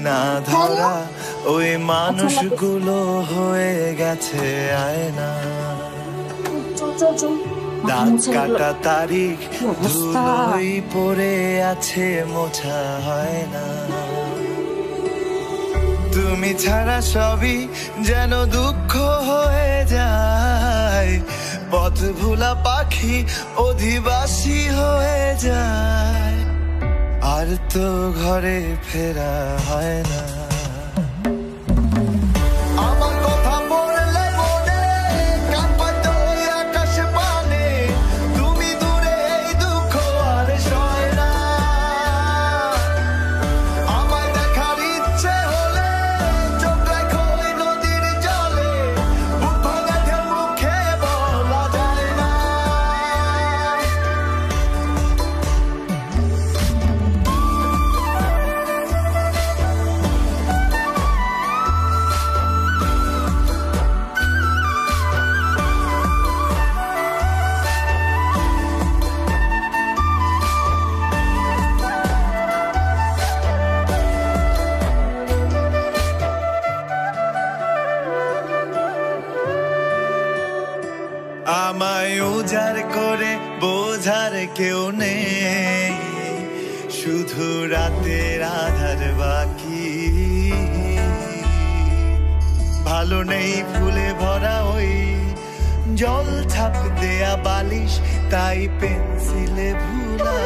না ধরা ওই মানুষগুলো হয়ে গেছে আয়না। দাগ কাটা তারিখ ধুলোই পড়ে আছে, মোছা হয় না। তুমি ছাড়া সবই যেন দুঃখ হয়ে যায়, পথ ভোলা পাখি অধিবাসী হয়ে যায়, আর তো ঘরে ফেরা হয় না। আমায় উজাড় করে বোঝার কেউ নেই, শুধু রাতের আধার বাকি। ভালো নেই ফুলে ভরা ওই জল ছাপ দেয়া বালিশ, তাই পেন্সিলে ভুলা।